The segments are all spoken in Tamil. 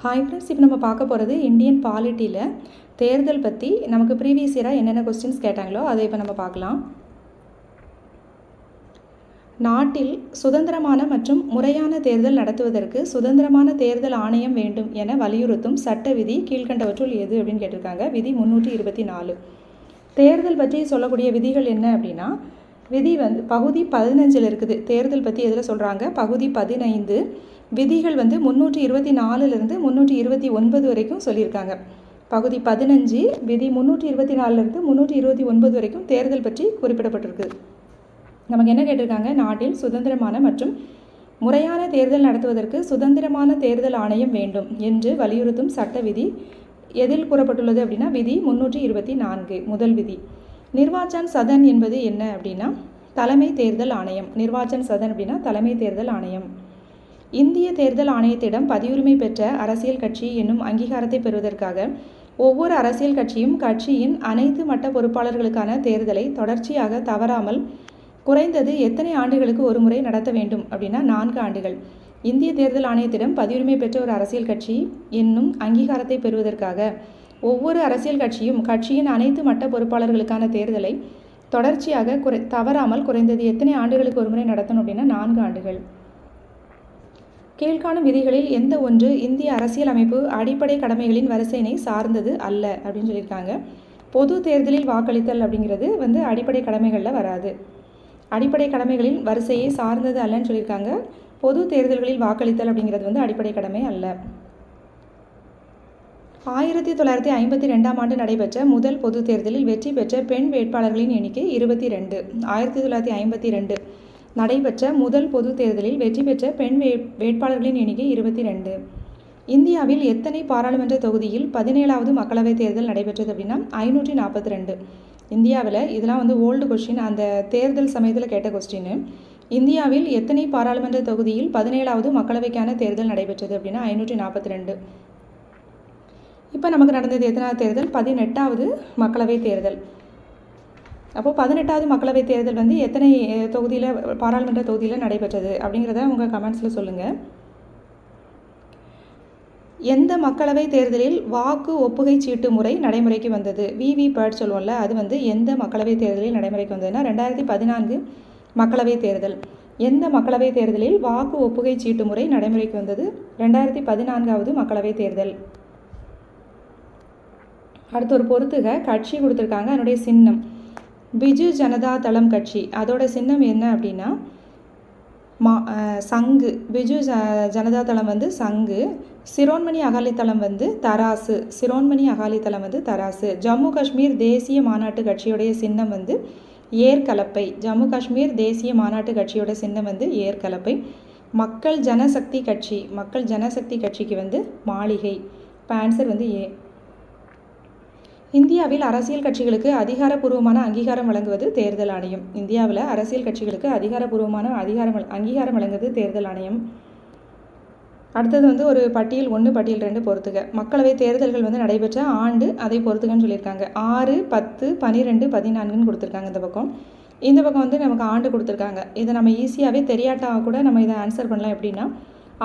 ஹாய் ஃப்ரெண்ட்ஸ், இப்போ நம்ம பார்க்க போகிறது இந்தியன் பாலிட்டியில் தேர்தல் பற்றி நமக்கு ப்ரீவியஸ் இயராக என்னென்ன கொஸ்டின்ஸ் கேட்டாங்களோ அதை இப்போ நம்ம பார்க்கலாம். நாட்டில் சுதந்திரமான மற்றும் முறையான தேர்தல் நடத்துவதற்கு சுதந்திரமான தேர்தல் ஆணையம் வேண்டும் என வலியுறுத்தும் சட்ட விதி கீழ்கண்டவற்றுள் எது அப்படின்னு கேட்டிருக்காங்க. விதி 324. தேர்தல் பற்றி சொல்லக்கூடிய விதிகள் என்ன அப்படின்னா, விதி பகுதி 15 இருக்குது. தேர்தல் பற்றி எதில் சொல்கிறாங்க? பகுதி 15 விதிகள் 324லிருந்து 329 வரைக்கும் சொல்லியிருக்காங்க. பகுதி 15 விதி 324லிருந்து 329 வரைக்கும் தேர்தல் பற்றி குறிப்பிடப்பட்டிருக்கு. நமக்கு என்ன கேட்டிருக்காங்க? நாட்டில் சுதந்திரமான மற்றும் முறையான தேர்தல் நடத்துவதற்கு சுதந்திரமான தேர்தல் ஆணையம் வேண்டும் என்று வலியுறுத்தும் சட்ட விதி எதில் கூறப்பட்டுள்ளது அப்படின்னா, விதி 324 முதல் விதி. நிர்வாச்சன் சதன் என்பது என்ன அப்படின்னா, தலைமை தேர்தல் ஆணையம். நிர்வாச்சன் சதன் அப்படின்னா தலைமை தேர்தல் ஆணையம். இந்திய தேர்தல் ஆணையத்திடம் பதிவுரிமை பெற்ற அரசியல் கட்சி என்னும் அங்கீகாரத்தை பெறுவதற்காக ஒவ்வொரு அரசியல் கட்சியும் கட்சியின் அனைத்து மட்ட பொறுப்பாளர்களுக்கான தேர்தலை தொடர்ச்சியாக தவறாமல் குறைந்தது எத்தனை ஆண்டுகளுக்கு ஒரு முறை நடத்த வேண்டும் அப்படின்னா 4 ஆண்டுகள். இந்திய தேர்தல் ஆணையத்திடம் பதிவுரிமை பெற்ற ஒரு அரசியல் கட்சி என்னும் அங்கீகாரத்தை பெறுவதற்காக ஒவ்வொரு அரசியல் கட்சியும் கட்சியின் அனைத்து மட்ட பொறுப்பாளர்களுக்கான தேர்தலை தொடர்ச்சியாக தவறாமல் குறைந்தது எத்தனை ஆண்டுகளுக்கு ஒரு முறை நடத்தணும் அப்படின்னா 4 ஆண்டுகள். கீழ்காணும் விதிகளில் எந்த ஒன்று இந்திய அரசியல் அமைப்பு அடிப்படை கடமைகளின் வரிசையினை சார்ந்தது அல்ல அப்படின்னு சொல்லியிருக்காங்க. பொது தேர்தலில் வாக்களித்தல் அப்படிங்கிறது அடிப்படை கடமைகளில் வராது. அடிப்படை கடமைகளின் வரிசையை சார்ந்தது அல்லன்னு சொல்லியிருக்காங்க. பொது தேர்தல்களில் வாக்களித்தல் அப்படிங்கிறது அடிப்படை கடமை அல்ல. 1952ஆம் ஆண்டு நடைபெற்ற முதல் பொது தேர்தலில் வெற்றி பெற்ற பெண் வேட்பாளர்களின் எண்ணிக்கை 22. 1952 நடைபெற்ற முதல் பொது தேர்தலில் வெற்றி பெற்ற பெண் வேட்பாளர்களின் எண்ணிக்கை 22. இந்தியாவில் எத்தனை பாராளுமன்ற தொகுதியில் 17வது மக்களவைத் தேர்தல் நடைபெற்றது அப்படின்னா 542. இந்தியாவில் இதெல்லாம் ஓல்டு கொஸ்டின், அந்த தேர்தல் சமயத்தில் கேட்ட கொஸ்டின். இந்தியாவில் எத்தனை பாராளுமன்ற தொகுதியில் 17வது மக்களவைக்கான தேர்தல் நடைபெற்றது அப்படின்னா 542. இப்போ நமக்கு நடந்தது எத்தனாவது தேர்தல்? 18வது மக்களவைத் தேர்தல். அப்போது 18வது மக்களவைத் தேர்தல் எத்தனை தொகுதியில், பாராளுமன்ற தொகுதியில் நடைபெற்றது அப்படிங்கிறத உங்கள் கமெண்ட்ஸில் சொல்லுங்கள். எந்த மக்களவைத் தேர்தலில் வாக்கு ஒப்புகை சீட்டு முறை நடைமுறைக்கு வந்தது? விவிபேட் சொல்லுவோம்ல, அது எந்த மக்களவைத் தேர்தலில் நடைமுறைக்கு வந்ததுன்னா 2014 மக்களவைத் தேர்தல். எந்த மக்களவைத் தேர்தலில் வாக்கு ஒப்புகை சீட்டு முறை நடைமுறைக்கு வந்தது? 2014வது மக்களவைத் தேர்தல். அடுத்து ஒரு பொறுத்துக கட்சி கொடுத்துருக்காங்க. அதனுடைய சின்னம் பிஜு ஜனதா தளம் கட்சி. அதோட சின்னம் என்ன அப்படின்னா சங்கு. பிஜு ஜனதா தளம் சங்கு. சிரோன்மணி அகாலிதளம் தராசு. சிரோன்மணி அகாலிதளம் தராசு. ஜம்மு காஷ்மீர் தேசிய மாநாட்டு கட்சியுடைய சின்னம் ஏர்கலப்பை. ஜம்மு காஷ்மீர் தேசிய மாநாட்டு கட்சியோட சின்னம் ஏர்கலப்பை. மக்கள் ஜனசக்தி கட்சி. மக்கள் ஜனசக்தி கட்சிக்கு மாளிகை. இப்போ ஆன்சர் ஏ. இந்தியாவில் அரசியல் கட்சிகளுக்கு அதிகாரப்பூர்வமான அங்கீகாரம் வழங்குவது தேர்தல் ஆணையம். இந்தியாவில் அரசியல் கட்சிகளுக்கு அதிகாரப்பூர்வமான அங்கீகாரம் வழங்குவது தேர்தல் ஆணையம். அடுத்தது ஒரு பட்டியல் 1 பட்டியல் 2 பொறுத்துக. மக்களவைத் தேர்தல்கள் நடைபெற்ற ஆண்டு அதை பொறுத்துகன்னு சொல்லியிருக்காங்க. 6, 10, 12, 14ன்னு கொடுத்துருக்காங்க இந்த பக்கம். இந்த பக்கம் நமக்கு ஆண்டு கொடுத்துருக்காங்க. இதை நம்ம ஈஸியாகவே தெரியாட்டா கூட நம்ம இதை ஆன்சர் பண்ணலாம். எப்படின்னா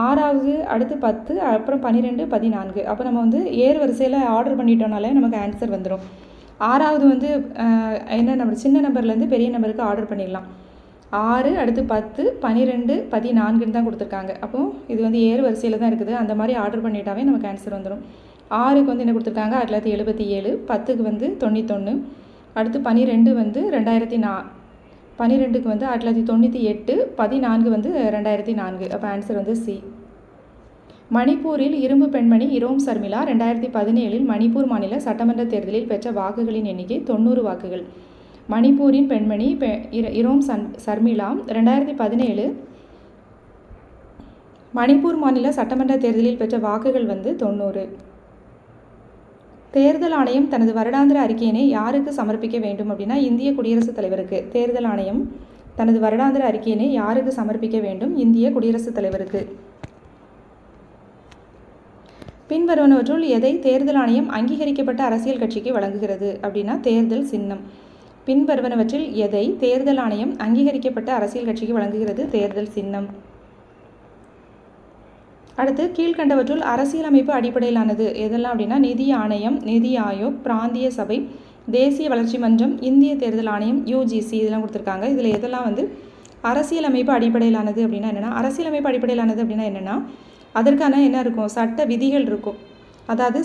6வது, அடுத்து 10, அப்புறம் 12, 14. அப்போ நம்ம ஏறு வரிசையில் ஆர்டர் பண்ணிட்டோம்னாலே நமக்கு ஆன்சர் வந்துடும். 6வது என்ன நம்பர், சின்ன நம்பர்லேருந்து பெரிய நம்பருக்கு ஆர்டர் பண்ணிடலாம். 6, அடுத்து 10, 12, 14ன்னு தான் கொடுத்துருக்காங்க. அப்போது இது ஏறு வரிசையில் தான் இருக்குது. அந்த மாதிரி ஆர்டர் பண்ணிட்டாவே நமக்கு ஆன்சர் வந்துடும். 6க்கு என்ன கொடுத்துருக்காங்க? 1977. 10க்கு 91. அடுத்து 12 2004. 12க்கு 1998. 14 2004. அப்போ ஆன்சர் சி. மணிப்பூரில் இரும்பு பெண்மணி இரோம் சர்மிளா 2017 மணிப்பூர் மாநில சட்டமன்ற தேர்தலில் பெற்ற வாக்குகளின் எண்ணிக்கை 90 வாக்குகள். மணிப்பூரின் பெண்மணி இரோம் சர்மிளா 2017 மணிப்பூர் மாநில சட்டமன்ற தேர்தலில் பெற்ற வாக்குகள் 90. தேர்தல் ஆணையம் தனது வருடாந்திர அறிக்கையினை யாருக்கு சமர்ப்பிக்க வேண்டும் அப்படின்னா இந்திய குடியரசுத் தலைவருக்கு. தேர்தல் ஆணையம் தனது வருடாந்திர அறிக்கையினை யாருக்கு சமர்ப்பிக்க வேண்டும்? இந்திய குடியரசுத் தலைவருக்கு. பின்வருவனவற்றுள் எதை தேர்தல் ஆணையம் அங்கீகரிக்கப்பட்ட அரசியல் கட்சிக்கு வழங்குகிறது அப்படின்னா தேர்தல் சின்னம். பின்வருவனவற்றில் எதை தேர்தல் ஆணையம் அங்கீகரிக்கப்பட்ட அரசியல் கட்சிக்கு வழங்குகிறது? தேர்தல் சின்னம். அடுத்து கீழ்கண்டவற்றுள் அரசியலமைப்பு அடிப்படையிலானது எதெல்லாம் அப்படின்னா நிதி ஆணையம், நிதி ஆயோக், பிராந்திய சபை, தேசிய வளர்ச்சி மன்றம், இந்திய தேர்தல் ஆணையம், யூஜிசி இதெல்லாம் கொடுத்துருக்காங்க. இதில் எதெல்லாம் வந்து அரசியலமைப்பு அடிப்படையிலானது அப்படின்னா என்னென்னா, அரசியலமைப்பு அடிப்படையிலானது அப்படின்னா என்னென்னா அதற்கான என்ன இருக்கும், சட்ட விதிகள் இருக்கும், அதாவது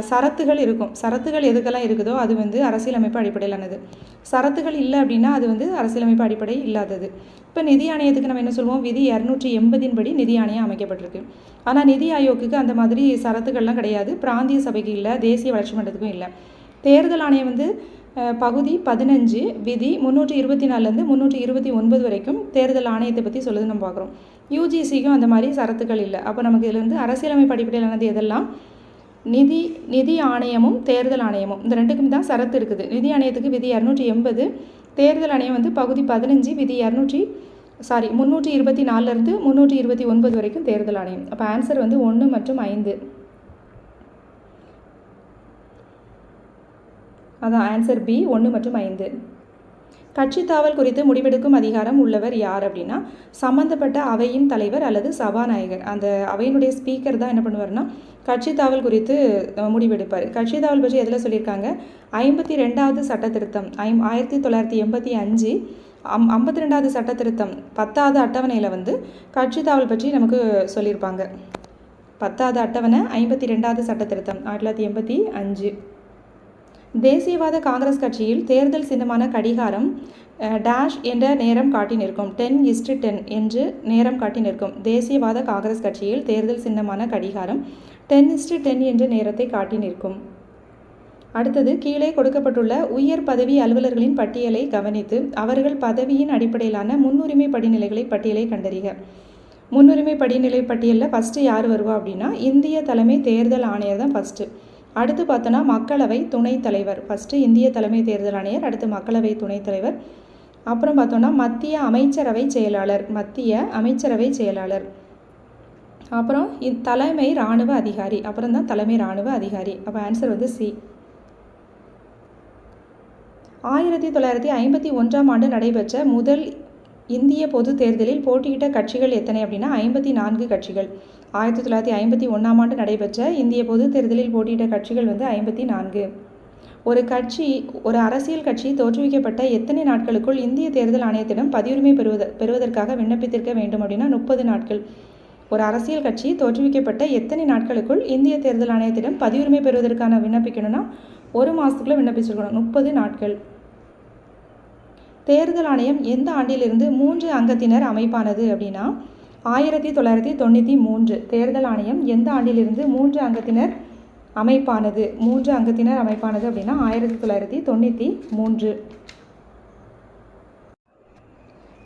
சரத்துகள் இருக்கும். சரத்துகள் எதுக்கெல்லாம் இருக்குதோ அது வந்து அரசியலமைப்பு அடிப்படையிலானது. சரத்துகள் இல்லை அப்படின்னா அது வந்து அரசியலமைப்பு அடிப்படை இல்லாதது. இப்போ நிதி ஆணையத்துக்கு நம்ம என்ன சொல்லுவோம், விதி 280 படி நிதி ஆணையம் அமைக்கப்பட்டிருக்கு. ஆனால் நிதி ஆயோக்குக்கு அந்த மாதிரி சரத்துக்கள்லாம் கிடையாது. பிராந்திய சபைக்கு இல்லை, தேசிய வளர்ச்சி மன்றத்துக்கும் இல்லை. தேர்தல் ஆணையம் வந்து பகுதி 15 விதி 324லேருந்து 329 வரைக்கும் தேர்தல் ஆணையத்தை பற்றி சொல்லுது நம்ம பார்க்குறோம். யூஜிசிக்கும் அந்த மாதிரி சரத்துக்கள் இல்லை. அப்போ நமக்கு இதில் வந்து அரசியலமைப்பு அடிப்படையிலானது எதெல்லாம், நிதி ஆணையமும் தேர்தல் ஆணையமும் இந்த ரெண்டுக்கும் தான் சரத்து இருக்குது. நிதி ஆணையத்துக்கு விதி 280, தேர்தல் ஆணையம் வந்து பகுதி 15 விதி 324லேருந்து 329 வரைக்கும் தேர்தல் ஆணையம். அப்போ ஆன்சர் வந்து 1 மற்றும் 5. அதான் ஆன்சர் பி 1 மற்றும் 5. கட்சி தாவல் குறித்து முடிவெடுக்கும் அதிகாரம் உள்ளவர் யார் அப்படின்னா சம்பந்தப்பட்ட அவையின் தலைவர் அல்லது சபாநாயகர். அந்த அவையினுடைய ஸ்பீக்கர் தான் என்ன பண்ணுவார்னா கட்சி தாவல் குறித்து முடிவெடுப்பார். கட்சி தாவல் பற்றி எதில் சொல்லியிருக்காங்க, 52வது சட்ட திருத்தம் 1985, 52வது சட்ட திருத்தம் 10வது அட்டவணையில் வந்து கட்சி தாவல் பற்றி நமக்கு சொல்லியிருப்பாங்க. 10வது அட்டவணை 52வது சட்ட திருத்தம் 1985. தேசியவாத காங்கிரஸ் கட்சியில் தேர்தல் சின்னமான கடிகாரம் டேஷ் என்ற நேரம் காட்டி நிற்கும். 10:10 என்று நேரம் காட்டி நிற்கும். தேசியவாத காங்கிரஸ் கட்சியில் தேர்தல் சின்னமான கடிகாரம் 10:10 என்ற நேரத்தை காட்டி நிற்கும். அடுத்தது, கீழே கொடுக்கப்பட்டுள்ள உயர் பதவி அலுவலர்களின் பட்டியலை கவனித்து அவர்கள் பதவியின் அடிப்படையிலான முன்னுரிமை படிநிலைகளை பட்டியலை கண்டறிக. முன்னுரிமை படிநிலை பட்டியலில் ஃபஸ்ட்டு யார் வருவா அப்படின்னா இந்திய தலைமை தேர்தல் ஆணையர் தான் ஃபஸ்ட்டு. அடுத்து பார்த்தோன்னா மக்களவை துணைத் தலைவர். ஃபஸ்ட்டு இந்திய தலைமை தேர்தல் ஆணையர், அடுத்து மக்களவை துணைத் தலைவர். அப்புறம் பார்த்தோன்னா மத்திய அமைச்சரவை செயலாளர். அப்புறம் தலைமை இராணுவ அதிகாரி. அப்புறம் தான் தலைமை இராணுவ அதிகாரி. அப்போ ஆன்சர் வந்து சி. 1951ஆம் ஆண்டு நடைபெற்ற முதல் இந்திய பொது தேர்தலில் போட்டியிட்ட கட்சிகள் எத்தனை அப்படின்னா 54 கட்சிகள். 1951ஆம் ஆண்டு நடைபெற்ற இந்திய பொது தேர்தலில் போட்டியிட்ட கட்சிகள் வந்து 54. ஒரு அரசியல் கட்சி தோற்றுவிக்கப்பட்ட எத்தனை நாட்களுக்குள் இந்திய தேர்தல் ஆணையத்திடம் பதிவுரிமை பெறுவதற்காக விண்ணப்பித்திருக்க வேண்டும் அப்படின்னா 30 நாட்கள். ஒரு அரசியல் கட்சி தோற்றுவிக்கப்பட்ட எத்தனை நாட்களுக்குள் இந்திய தேர்தல் ஆணையத்திடம் பதிவுரிமை பெறுவதற்கான விண்ணப்பிக்கணும்னா 1 மாதத்துக்குள்ளே விண்ணப்பிச்சிருக்கணும், 30 நாட்கள். தேர்தல் ஆணையம் எந்த ஆண்டிலிருந்து 3 அங்கத்தினர் அமைப்பானது அப்படின்னா 1993. தேர்தல் ஆணையம் எந்த ஆண்டிலிருந்து 3 அங்கத்தினர் அமைப்பானது அப்படின்னா 1993.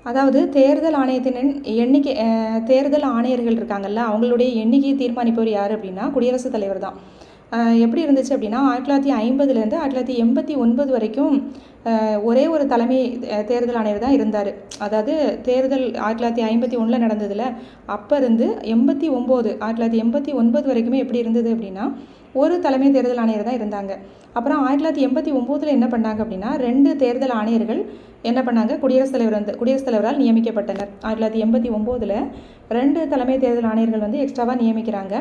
அதாவது தேர்தல் ஆணையத்தின் எண்ணிக்கை, தேர்தல் ஆணையர்கள் இருக்காங்கல்ல அவங்களுடைய எண்ணிக்கையை தீர்மானிப்பவர் யார் அப்படின்னா குடியரசுத் தலைவர் தான். எப்படி இருந்துச்சு அப்படின்னா 1950லேருந்து 1989 வரைக்கும் ஒரே ஒரு தலைமை தேர்தல் ஆணையர் தான் இருந்தார். அதாவது தேர்தல் 1951 நடந்ததில் அப்போ இருந்து 1989 வரைக்குமே எப்படி இருந்தது அப்படின்னா ஒரு தலைமை தேர்தல் ஆணையர் தான் இருந்தாங்க. அப்புறம் 1989 என்ன பண்ணாங்க அப்படின்னா 2 தேர்தல் ஆணையர்கள் என்ன பண்ணாங்க, குடியரசுத் தலைவரால் நியமிக்கப்பட்டனர். 1989 2 தலைமை தேர்தல் ஆணையர்கள் வந்து எக்ஸ்ட்ராவாக நியமிக்கிறாங்க.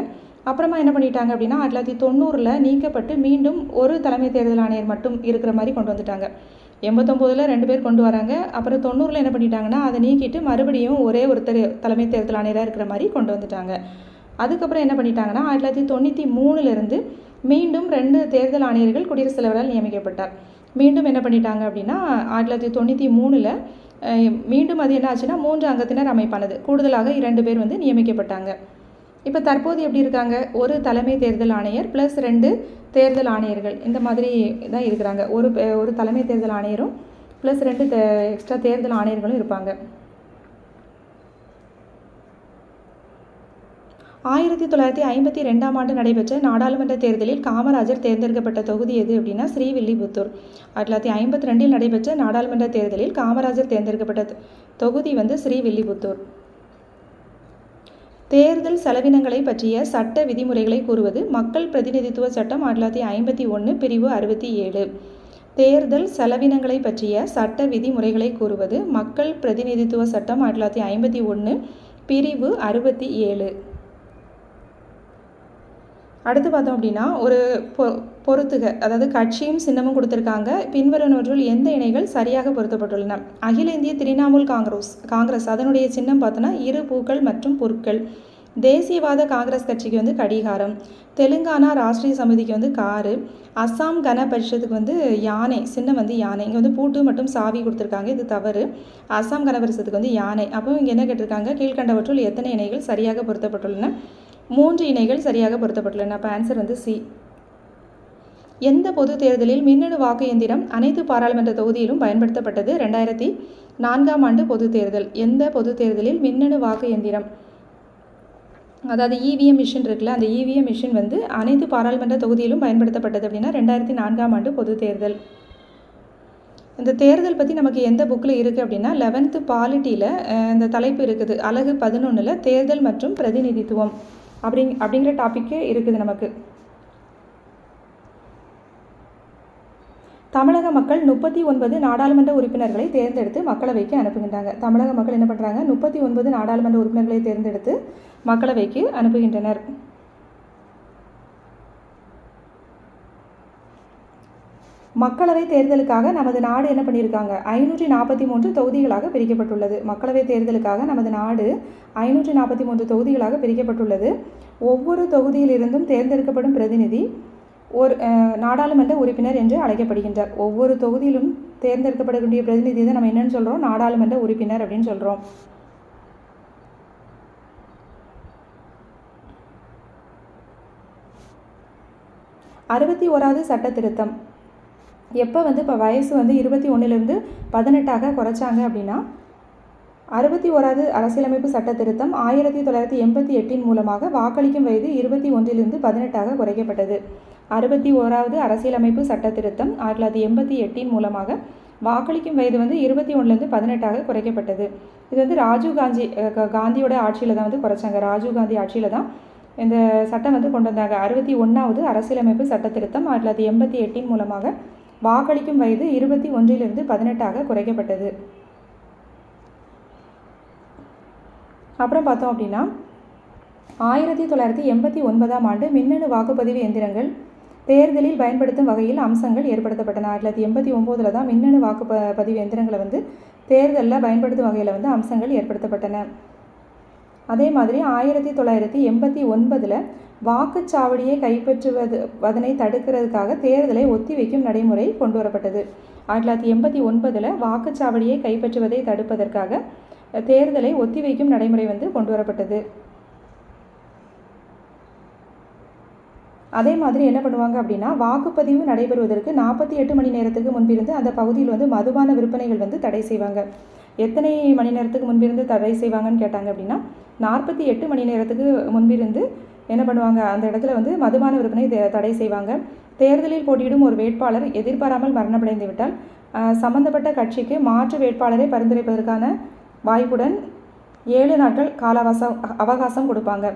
அப்புறமா என்ன பண்ணிட்டாங்க அப்படின்னா 1990 நீக்கப்பட்டு மீண்டும் ஒரு தலைமை தேர்தல் ஆணையர் மட்டும் இருக்கிற மாதிரி கொண்டு வந்துட்டாங்க. 89 2 பேர் கொண்டு வராங்க. அப்புறம் 90 என்ன பண்ணிட்டாங்கன்னா அதை நீக்கிட்டு மறுபடியும் ஒரே ஒருத்தர் தலைமை தேர்தல் ஆணையராக இருக்கிற மாதிரி கொண்டு வந்துட்டாங்க. அதுக்கப்புறம் என்ன பண்ணிட்டாங்கன்னா 1993 மீண்டும் 2 தேர்தல் ஆணையர்கள் குடியரசுத் தலைவரால் நியமிக்கப்பட்டார். மீண்டும் என்ன பண்ணிட்டாங்க அப்படின்னா 1993 மீண்டும் அது என்ன ஆச்சுன்னா 3 அங்கத்தினர் அமைப்பானது, கூடுதலாக 2 பேர் வந்து நியமிக்கப்பட்டாங்க. இப்போ தற்போது எப்படி இருக்காங்க, ஒரு தலைமை தேர்தல் ஆணையர் ப்ளஸ் 2 தேர்தல் ஆணையர்கள் இந்த மாதிரி தான் இருக்கிறாங்க. ஒரு தலைமை தேர்தல் ஆணையரும் ப்ளஸ் 2 எக்ஸ்ட்ரா தேர்தல் ஆணையர்களும் இருப்பாங்க. 1952ஆம் ஆண்டு நடைபெற்ற நாடாளுமன்ற தேர்தலில் காமராஜர் தேர்ந்தெடுக்கப்பட்ட தொகுதி எது அப்படின்னா ஸ்ரீவில்லிபுத்தூர். 1952 நடைபெற்ற நாடாளுமன்ற தேர்தலில் காமராஜர் தேர்ந்தெடுக்கப்பட்ட தொகுதி வந்து ஸ்ரீவில்லிபுத்தூர். தேர்தல் செலவினங்களை பற்றிய சட்ட விதிமுறைகளை கூறுவது மக்கள் பிரதிநிதித்துவ சட்டம் 1951 பிரிவு 67. தேர்தல் செலவினங்களை பற்றிய சட்ட விதிமுறைகளை கூறுவது மக்கள் பிரதிநிதித்துவ சட்டம் 1951 பிரிவு 67. அடுத்து பார்த்தோம் அப்படின்னா ஒரு பொறுத்துக, அதாவது கட்சியும் சின்னமும் கொடுத்துருக்காங்க. பின்வருவனவற்றுள் எந்த இணைகள் சரியாக பொருத்தப்பட்டுள்ளன? அகில இந்திய திரிணாமுல் காங்கிரஸ் அதனுடைய சின்னம் பார்த்தோன்னா இரு பூக்கள் மற்றும் புற்கள். தேசியவாத காங்கிரஸ் கட்சிக்கு வந்து கடிகாரம். தெலுங்கானா ராஷ்ட்ரிய சமிதிக்கு வந்து காரு. அஸ்ஸாம் கன பரிஷத்துக்கு வந்து யானை, சின்னம் வந்து யானை. இங்கே வந்து பூட்டு மற்றும் சாவி கொடுத்துருக்காங்க, இது தவறு. அஸ்ஸாம் கன பரிஷத்துக்கு வந்து யானை. அப்போ இங்கே என்ன கேட்டிருக்காங்க? கீழ்கண்டவற்றுள் எத்தனை இணைகள் சரியாக பொருத்தப்பட்டுள்ளன? 3 இணைகள் சரியாக பொருத்தப்பட்டுள்ளன. அப்போ ஆன்சர் வந்து சி. எந்த பொது தேர்தலில் மின்னணு வாக்கு எந்திரம் அனைத்து பாராளுமன்ற தொகுதியிலும் பயன்படுத்தப்பட்டது? 2004ஆம் ஆண்டு பொது தேர்தல். எந்த பொது தேர்தலில் மின்னணு வாக்கு எந்திரம், அதாவது இவிஎம் மிஷின் இருக்குல்ல, அந்த இவிஎம் மிஷின் வந்து அனைத்து பாராளுமன்ற தொகுதியிலும் பயன்படுத்தப்பட்டது அப்படின்னா 2004ஆம் ஆண்டு பொது தேர்தல். இந்த தேர்தல் பற்றி நமக்கு எந்த புக்கில் இருக்குது அப்படின்னா 11th பாலிட்டியில் இந்த தலைப்பு இருக்குது. அலகு 11ல் தேர்தல் மற்றும் பிரதிநிதித்துவம் அப்படிங்கிற டாப்பிக்கே இருக்குது நமக்கு. தமிழக மக்கள் 39 நாடாளுமன்ற உறுப்பினர்களை தேர்ந்தெடுத்து மக்களவைக்கு அனுப்புகின்றாங்க. தமிழக மக்கள் என்ன பண்ணுறாங்க? 39 நாடாளுமன்ற உறுப்பினர்களை தேர்ந்தெடுத்து மக்களவைக்கு அனுப்புகின்றனர். மக்களவை தேர்தலுக்காக நமது நாடு என்ன பண்ணியிருக்காங்க? 543 தொகுதிகளாக பிரிக்கப்பட்டுள்ளது. மக்களவை தேர்தலுக்காக நமது நாடு 543 தொகுதிகளாக பிரிக்கப்பட்டுள்ளது. ஒவ்வொரு தொகுதியிலிருந்தும் தேர்ந்தெடுக்கப்படும் பிரதிநிதி ஒரு நாடாளுமன்ற உறுப்பினர் என்று அழைக்கப்படுகின்றார். ஒவ்வொரு தொகுதியிலும் தேர்ந்தெடுக்கப்படக்கூடிய பிரதிநிதி தான் நம்ம என்னன்னு சொல்கிறோம்? நாடாளுமன்ற உறுப்பினர் அப்படின்னு சொல்கிறோம். அறுபத்தி 1வது சட்ட திருத்தம் எப்போ வந்து இப்போ வயசு வந்து 21லிருந்து 18ஆக குறைச்சாங்க அப்படின்னா 61வது அரசியலமைப்பு சட்ட திருத்தம் 1988 மூலமாக வாக்களிக்கும் வயது 21லிருந்து 18ஆக குறைக்கப்பட்டது. 61வது அரசியலமைப்பு சட்ட திருத்தம் 1988 மூலமாக வாக்களிக்கும் வயது வந்து 21லிருந்து 18ஆக குறைக்கப்பட்டது. இது வந்து ராஜீவ் காந்தியோட ஆட்சியில் தான் வந்து குறைச்சாங்க. ராஜீவ் காந்தி ஆட்சியில் தான் இந்த சட்டம் வந்து கொண்டு வந்தாங்க. 61வது அரசியலமைப்பு சட்ட திருத்தம் 1988 மூலமாக வாக்களிக்கும் வயது 21லிருந்து 18ஆக குறைக்கப்பட்டது. அப்புறம் பார்த்தோம் அப்படின்னா 1989ஆம் ஆண்டு மின்னணு வாக்குப்பதிவு எந்திரங்கள் தேர்தலில் பயன்படுத்தும் வகையில் அம்சங்கள் ஏற்படுத்தப்பட்டன. 1989 தான் மின்னணு வாக்குப்பதிவு எந்திரங்களை வந்து தேர்தலில் பயன்படுத்தும் வகையில் வந்து அம்சங்கள் ஏற்படுத்தப்பட்டன. அதே மாதிரி 1989 வாக்குச்சாவடியை கைப்பற்றுவதனை தடுக்கிறதுக்காக தேர்தலை ஒத்திவைக்கும் நடைமுறை கொண்டு வரப்பட்டது. 1989 வாக்குச்சாவடியை கைப்பற்றுவதை தடுப்பதற்காக தேர்தலை ஒத்திவைக்கும் நடைமுறை வந்து கொண்டு வரப்பட்டது. அதே மாதிரி என்ன பண்ணுவாங்க அப்படின்னா வாக்குப்பதிவு நடைபெறுவதற்கு 48 மணி நேரத்துக்கு முன்பிருந்து அந்த பகுதியில் வந்து மதுபான விற்பனைகள் வந்து தடை செய்வாங்க. எத்தனை மணி நேரத்துக்கு முன்பிருந்து தடை செய்வாங்கன்னு கேட்டாங்க அப்படின்னா 48 மணி நேரத்துக்கு முன்பிருந்து என்ன பண்ணுவாங்க, அந்த இடத்துல வந்து மதுபான விற்பனை தடை செய்வாங்க. தேர்தலில் போட்டியிடும் ஒரு வேட்பாளர் எதிர்பாராமல் மரணமடைந்து விட்டால் சம்பந்தப்பட்ட கட்சிக்கு மாற்று வேட்பாளரை பரிந்துரைப்பதற்கான வாய்ப்புடன் 7 நாட்கள் அவகாசம் கொடுப்பாங்க.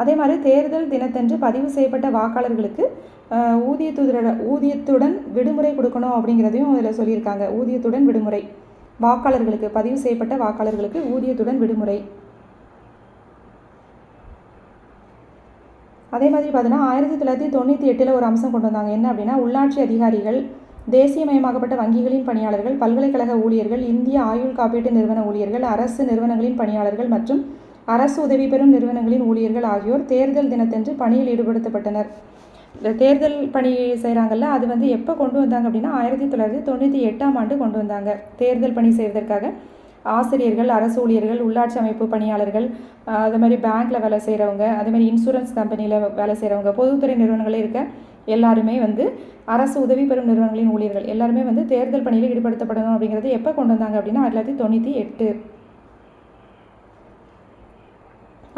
அதே மாதிரி தேர்தல் தினத்தன்று பதிவு செய்யப்பட்ட வாக்காளர்களுக்கு ஊதியத்துடன் விடுமுறை கொடுக்கணும் அப்படிங்கிறதையும் இதில் சொல்லியிருக்காங்க. ஊதியத்துடன் விடுமுறை, வாக்காளர்களுக்கு பதிவு செய்யப்பட்ட வாக்காளர்களுக்கு ஊதியத்துடன் விடுமுறை. அதே மாதிரி பார்த்தீங்கன்னா 1998 ஒரு அம்சம் கொண்டு வந்தாங்க. என்ன அப்படின்னா உள்ளாட்சி அதிகாரிகள், தேசியமயமாக்கப்பட்ட வங்கிகளின் பணியாளர்கள், பல்கலைக்கழக ஊழியர்கள், இந்திய ஆயுள் காப்பீட்டு நிறுவன ஊழியர்கள், அரசு நிறுவனங்களின் பணியாளர்கள் மற்றும் அரசு உதவி பெறும் நிறுவனங்களின் ஊழியர்கள் ஆகியோர் தேர்தல் தினத்தன்று பணியில் ஈடுபடுத்தப்பட்டனர். தேர்தல் பணி செய்கிறாங்கல்ல, அது வந்து எப்போ கொண்டு வந்தாங்க அப்படின்னா 1998ஆம் ஆண்டு கொண்டு வந்தாங்க. தேர்தல் பணி செய்வதற்காக ஆசிரியர்கள், அரசு ஊழியர்கள், உள்ளாட்சி அமைப்பு பணியாளர்கள், அது மாதிரி பேங்க்கில் வேலை செய்கிறவங்க, அதே மாதிரி இன்சூரன்ஸ் கம்பெனியில் வேலை செய்கிறவங்க, பொதுத்துறை நிறுவனங்களே இருக்க எல்லாருமே வந்து அரசு உதவி பெறும் நிறுவனங்களின் ஊழியர்கள் எல்லாருமே வந்து தேர்தல் பணியில் ஈடுபடுத்தப்படணும் அப்படிங்கிறது எப்போ கொண்டு வந்தாங்க அப்படின்னா 1998.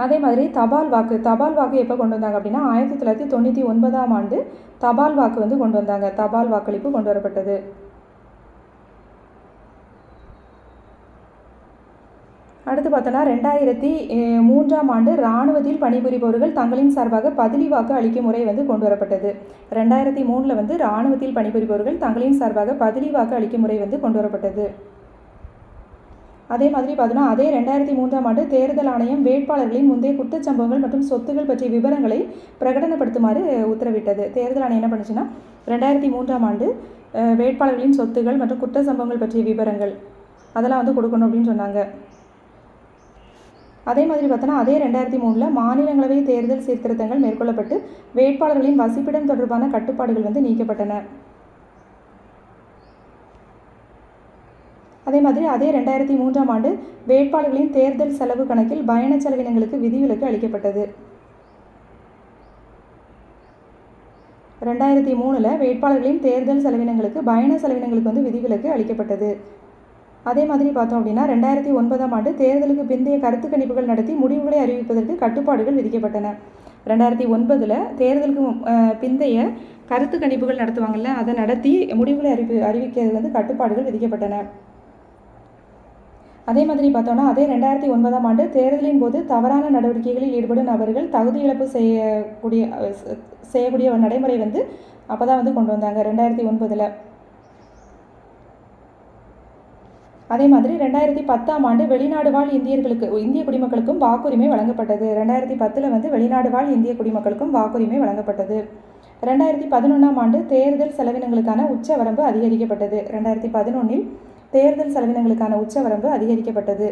அதே மாதிரி தபால் வாக்கு எப்போ கொண்டு வந்தாங்க அப்படின்னா 1999ஆம் ஆண்டு தபால் வாக்கு வந்து கொண்டு வந்தாங்க. தபால் வாக்களிப்பு கொண்டு வரப்பட்டது. அடுத்து பார்த்தோன்னா 2003ஆம் ஆண்டு இராணுவத்தில் பணிபுரிபவர்கள் தங்களின் சார்பாக பதிலி வாக்கு அளிக்கும் முறை வந்து கொண்டு வரப்பட்டது. 2003 வந்து இராணுவத்தில் பணிபுரிபவர்கள் தங்களின் சார்பாக பதிலி வாக்கு அளிக்கும் முறை வந்து கொண்டு வரப்பட்டது. அதே மாதிரி பார்த்தோன்னா அதே 2003ஆம் ஆண்டு தேர்தல் ஆணையம் வேட்பாளர்களின் முந்தைய குற்றச்சம்பவங்கள் மற்றும் சொத்துக்கள் பற்றிய விவரங்களை பிரகடனப்படுத்துமாறு உத்தரவிட்டது. தேர்தல் ஆணையம் என்ன பண்ணுச்சுன்னா 2003ஆம் ஆண்டு வேட்பாளர்களின் சொத்துகள் மற்றும் குற்ற சம்பவங்கள் பற்றிய விவரங்கள் அதெல்லாம் வந்து கொடுக்கணும் அப்படின்னு சொன்னாங்க. அதே மாதிரி பார்த்தோன்னா அதே 2003 மாநிலங்களவை தேர்தல் சீர்திருத்தங்கள் மேற்கொள்ளப்பட்டு வேட்பாளர்களின் வசிப்பிடம் தொடர்பான கட்டுப்பாடுகள் வந்து நீக்கப்பட்டன. அதே மாதிரி அதே 2003ஆம் ஆண்டு வேட்பாளர்களின் தேர்தல் செலவு கணக்கில் பயண செலவினங்களுக்கு விதிவிலக்கு அளிக்கப்பட்டது. 2003 வேட்பாளர்களின் தேர்தல் செலவினங்களுக்கு பயண செலவினங்களுக்கு வந்து விதிவிலக்கு அளிக்கப்பட்டது. அதே மாதிரி பார்த்தோம் அப்படின்னா 2009ஆம் ஆண்டு தேர்தலுக்கு பிந்தைய கருத்து கணிப்புகள் நடத்தி முடிவுகளை அறிவிப்பதற்கு கட்டுப்பாடுகள் விதிக்கப்பட்டன. 2009 தேர்தலுக்கு பிந்தைய கருத்து கணிப்புகள் நடத்துவாங்கள்ல, அதை நடத்தி முடிவுகளை அறிவிக்கிறது வந்து கட்டுப்பாடுகள் விதிக்கப்பட்டன. அதே மாதிரி பார்த்தோன்னா அதே 2009ஆம் ஆண்டு தேர்தலின் போது தவறான நடவடிக்கைகளில் ஈடுபடும் நபர்கள் தகுதி இழப்பு செய்யக்கூடிய நடைமுறை வந்து அப்போ தான் வந்து கொண்டு வந்தாங்க 2009. அதே மாதிரி 2010ஆம் ஆண்டு வெளிநாடு வாழ் இந்திய குடிமக்களுக்கும் வாக்குரிமை வழங்கப்பட்டது. 2010 வந்து வெளிநாடு வாழ் இந்திய குடிமக்களுக்கும் வாக்குரிமை வழங்கப்பட்டது. 2011ஆம் ஆண்டு தேர்தல் செலவினங்களுக்கான உச்சவரம்பு அதிகரிக்கப்பட்டது. 2011 தேர்தல் செலவினங்களுக்கான உச்சவரம்பு அதிகரிக்கப்பட்டது.